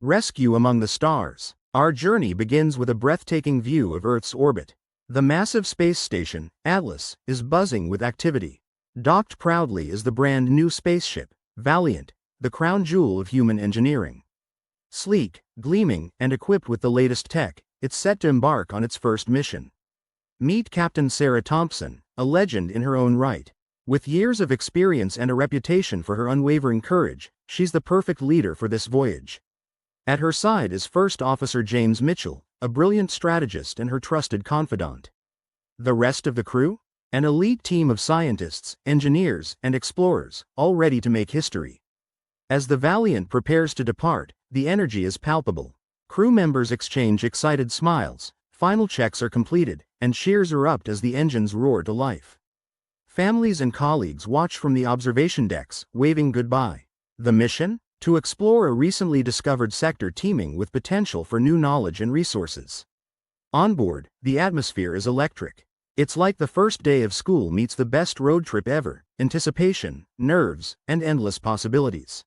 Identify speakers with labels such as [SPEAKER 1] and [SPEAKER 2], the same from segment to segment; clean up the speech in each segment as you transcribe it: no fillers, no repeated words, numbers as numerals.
[SPEAKER 1] Rescue among the stars. Our journey begins with a breathtaking view of Earth's orbit. The massive space station, Atlas, is buzzing with activity. Docked proudly is the brand new spaceship, Valiant, the crown jewel of human engineering. Sleek, gleaming, and equipped with the latest tech, it's set to embark on its first mission. Meet Captain Sarah Thompson, a legend in her own right. With years of experience and a reputation for her unwavering courage, she's the perfect leader for this voyage. At her side is First Officer James Mitchell, a brilliant strategist and her trusted confidant. The rest of the crew? An elite team of scientists, engineers, and explorers, all ready to make history. As the Valiant prepares to depart, the energy is palpable. Crew members exchange excited smiles, final checks are completed, and cheers erupt as the engines roar to life. Families and colleagues watch from the observation decks, waving goodbye. The mission? To explore a recently discovered sector teeming with potential for new knowledge and resources. On board, the atmosphere is electric. It's like the first day of school meets the best road trip ever: anticipation, nerves, and endless possibilities.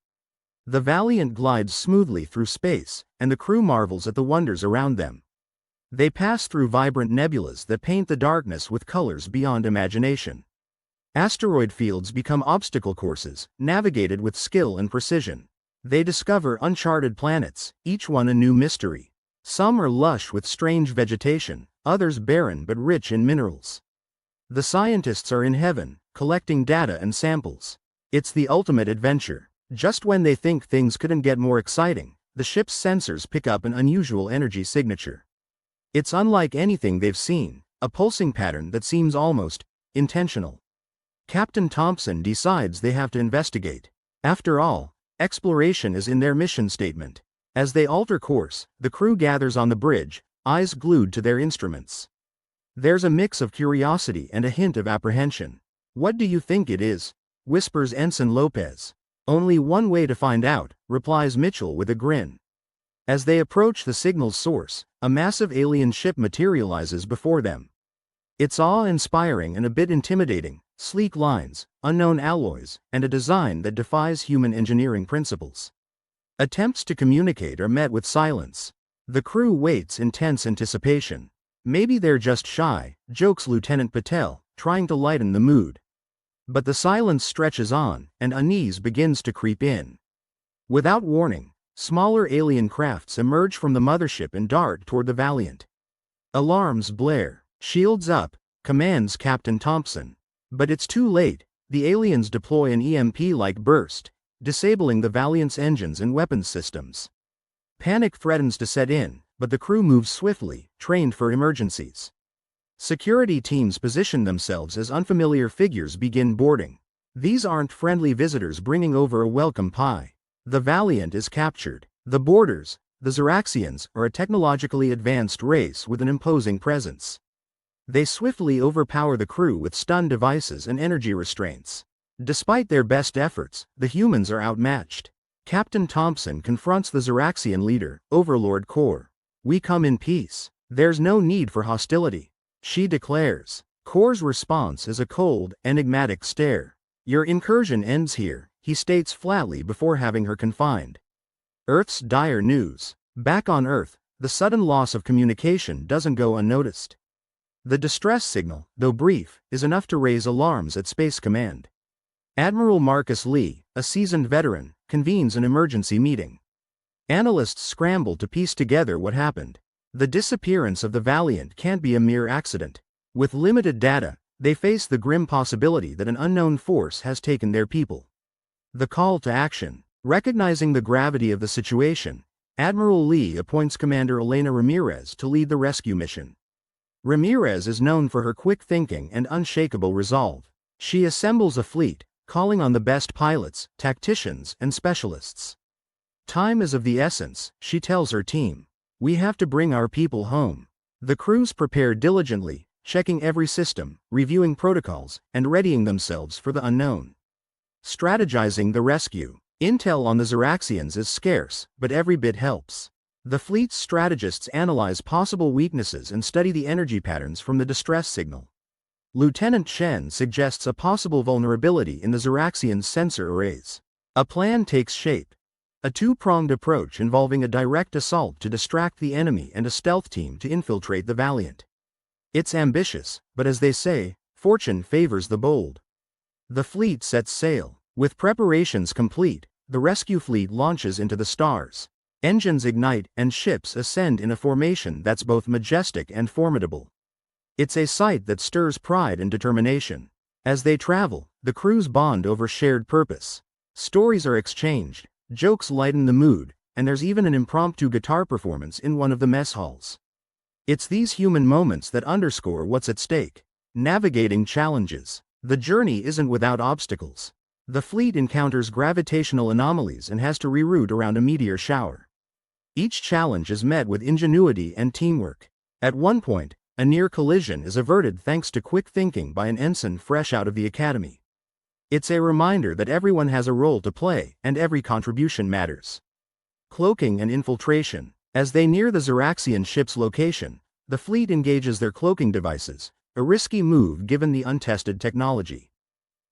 [SPEAKER 1] The Valiant glides smoothly through space, and the crew marvels at the wonders around them. They pass through vibrant nebulas that paint the darkness with colors beyond imagination. Asteroid fields become obstacle courses, navigated with skill and precision. They discover uncharted planets, each one a new mystery. Some are lush with strange vegetation, others barren but rich in minerals. The scientists are in heaven, collecting data and samples. It's the ultimate adventure. Just when they think things couldn't get more exciting, the ship's sensors pick up an unusual energy signature. It's unlike anything they've seen, a pulsing pattern that seems almost intentional. Captain Thompson decides they have to investigate. After all, exploration is in their mission statement. As they alter course, the crew gathers on the bridge, eyes glued to their instruments. There's a mix of curiosity and a hint of apprehension. "What do you think it is?" whispers Ensign Lopez. "Only one way to find out," replies Mitchell with a grin. As they approach the signal's source, a massive alien ship materializes before them. It's awe-inspiring and a bit intimidating: sleek lines, unknown alloys, and a design that defies human engineering principles. Attempts to communicate are met with silence. The crew waits in tense anticipation. "Maybe they're just shy," jokes Lieutenant Patel, trying to lighten the mood. But the silence stretches on, and unease begins to creep in. Without warning, smaller alien crafts emerge from the mothership and dart toward the Valiant. Alarms blare. "Shields up," commands Captain Thompson. But it's too late. The aliens deploy an EMP-like burst, disabling the Valiant's engines and weapons systems. Panic threatens to set in, but the crew moves swiftly, trained for emergencies. Security teams position themselves as unfamiliar figures begin boarding. These aren't friendly visitors bringing over a welcome pie. The Valiant is captured. The boarders, the Zeraxians, are a technologically advanced race with an imposing presence. They swiftly overpower the crew with stun devices and energy restraints. Despite their best efforts, the humans are outmatched. Captain Thompson confronts the Zeraxian leader, Overlord Kor. "We come in peace. There's no need for hostility," she declares. Kor's response is a cold, enigmatic stare. "Your incursion ends here," he states flatly before having her confined. Earth's dire news. Back on Earth, the sudden loss of communication doesn't go unnoticed. The distress signal, though brief, is enough to raise alarms at Space Command. Admiral Marcus Lee, a seasoned veteran, convenes an emergency meeting. Analysts scramble to piece together what happened. The disappearance of the Valiant can't be a mere accident. With limited data, they face the grim possibility that an unknown force has taken their people. The call to action. Recognizing the gravity of the situation, Admiral Lee appoints Commander Elena Ramirez to lead the rescue mission. Ramirez is known for her quick thinking and unshakable resolve. She assembles a fleet, calling on the best pilots, tacticians, and specialists. "Time is of the essence," she tells her team. "We have to bring our people home." The crews prepare diligently, checking every system, reviewing protocols, and readying themselves for the unknown. Strategizing the rescue. Intel on the Zeraxians is scarce, but every bit helps. The fleet's strategists analyze possible weaknesses and study the energy patterns from the distress signal. Lieutenant Chen suggests a possible vulnerability in the Zeraxian sensor arrays. A plan takes shape. A two-pronged approach involving a direct assault to distract the enemy and a stealth team to infiltrate the Valiant. It's ambitious, but as they say, fortune favors the bold. The fleet sets sail. With preparations complete, the rescue fleet launches into the stars. Engines ignite and ships ascend in a formation that's both majestic and formidable. It's a sight that stirs pride and determination. As they travel, the crews bond over shared purpose. Stories are exchanged, jokes lighten the mood, and there's even an impromptu guitar performance in one of the mess halls. It's these human moments that underscore what's at stake. Navigating challenges. The journey isn't without obstacles. The fleet encounters gravitational anomalies and has to reroute around a meteor shower. Each challenge is met with ingenuity and teamwork. At one point, a near collision is averted thanks to quick thinking by an ensign fresh out of the academy. It's a reminder that everyone has a role to play and every contribution matters. Cloaking and infiltration. As they near the Zeraxian ship's location, the fleet engages their cloaking devices, a risky move given the untested technology.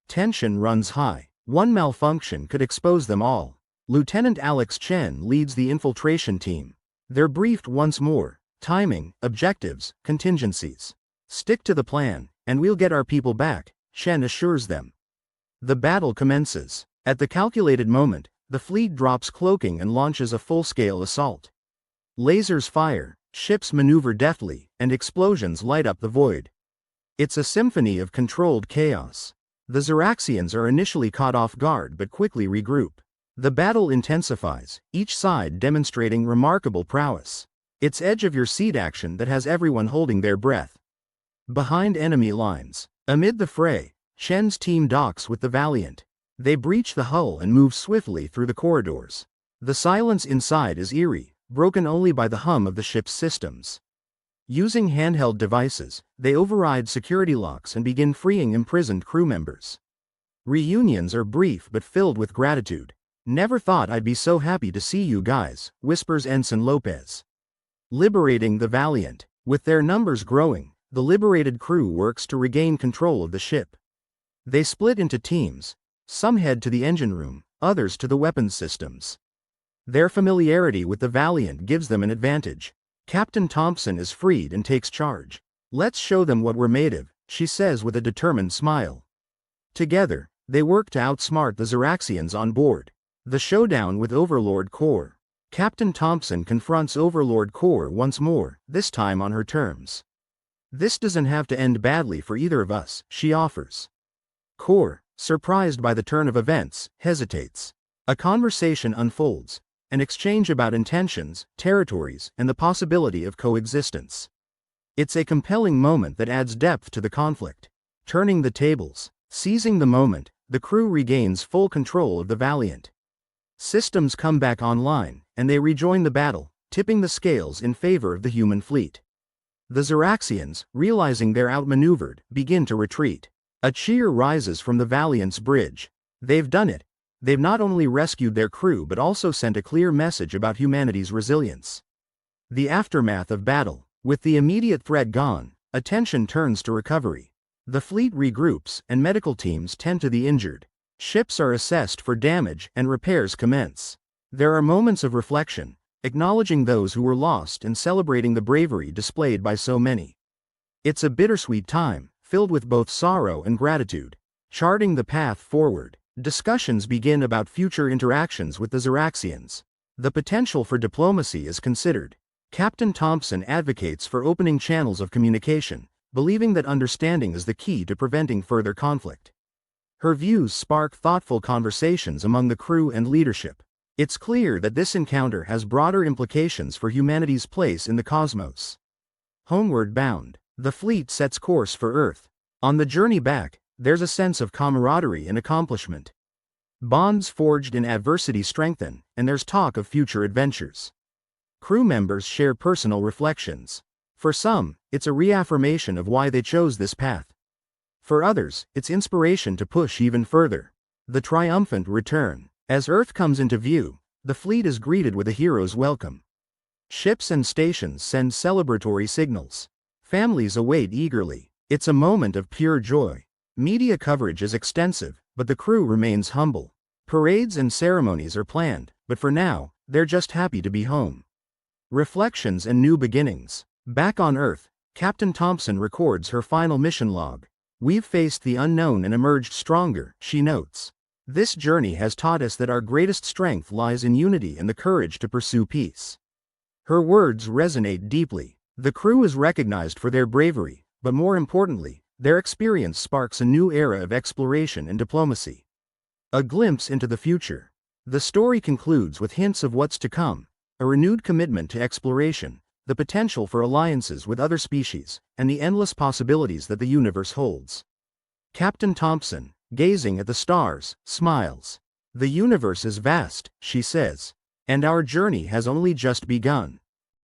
[SPEAKER 1] Tension runs high. One malfunction could expose them all. Lieutenant Alex Chen leads the infiltration team. They're briefed once more: timing, objectives, contingencies. Stick to the plan, and we'll get our people back, Chen assures them. The battle commences. At the calculated moment, the fleet drops cloaking and launches a full-scale assault. Lasers fire, ships maneuver deftly, and explosions light up the void. It's a symphony of controlled chaos. The Zeraxians are initially caught off guard but quickly regroup. The battle intensifies, each side demonstrating remarkable prowess. It's edge-of-your-seat action that has everyone holding their breath. Behind enemy lines. Amid the fray, Chen's team docks with the Valiant. They breach the hull and move swiftly through the corridors. The silence inside is eerie, broken only by the hum of the ship's systems. Using handheld devices, they override security locks and begin freeing imprisoned crew members. Reunions are brief but filled with gratitude. "Never thought I'd be so happy to see you guys," whispers Ensign Lopez. Liberating the Valiant. With their numbers growing, the liberated crew works to regain control of the ship. They split into teams. Some head to the engine room, others to the weapons systems. Their familiarity with the Valiant gives them an advantage. Captain Thompson is freed and takes charge. "Let's show them what we're made of," she says with a determined smile. Together, they work to outsmart the Zeraxians on board. The showdown with Overlord Kor. Captain Thompson confronts Overlord Kor once more, this time on her terms. "This doesn't have to end badly for either of us," she offers. Kor, surprised by the turn of events, hesitates. A conversation unfolds, an exchange about intentions, territories, and the possibility of coexistence. It's a compelling moment that adds depth to the conflict. Turning the tables. Seizing the moment, the crew regains full control of the Valiant. Systems come back online, and they rejoin the battle, tipping the scales in favor of the human fleet. The Zeraxians, realizing they're outmaneuvered, begin to retreat. A cheer rises from the Valiant's bridge. They've done it. They've not only rescued their crew but also sent a clear message about humanity's resilience. The aftermath of battle. With the immediate threat gone, attention turns to recovery. The fleet regroups, and medical teams tend to the injured. Ships are assessed for damage and repairs commence. There are moments of reflection, acknowledging those who were lost and celebrating the bravery displayed by so many. It's a bittersweet time, filled with both sorrow and gratitude. Charting the path forward, discussions begin about future interactions with the Zeraxians. The potential for diplomacy is considered. Captain Thompson advocates for opening channels of communication, believing that understanding is the key to preventing further conflict. Her views spark thoughtful conversations among the crew and leadership. It's clear that this encounter has broader implications for humanity's place in the cosmos. Homeward bound, the fleet sets course for Earth. On the journey back, there's a sense of camaraderie and accomplishment. Bonds forged in adversity strengthen, and there's talk of future adventures. Crew members share personal reflections. For some, it's a reaffirmation of why they chose this path. For others, it's inspiration to push even further. The triumphant return. As Earth comes into view, the fleet is greeted with a hero's welcome. Ships and stations send celebratory signals. Families await eagerly. It's a moment of pure joy. Media coverage is extensive, but the crew remains humble. Parades and ceremonies are planned, but for now, they're just happy to be home. Reflections and New Beginnings. Back on Earth, Captain Thompson records her final mission log. We've faced the unknown and emerged stronger, she notes. This journey has taught us that our greatest strength lies in unity and the courage to pursue peace. Her words resonate deeply. The crew is recognized for their bravery, but more importantly, their experience sparks a new era of exploration and diplomacy. A glimpse into the future. The story concludes with hints of what's to come, a renewed commitment to exploration, the potential for alliances with other species, and the endless possibilities that the universe holds. Captain Thompson, gazing at the stars, smiles. The universe is vast, she says, and our journey has only just begun.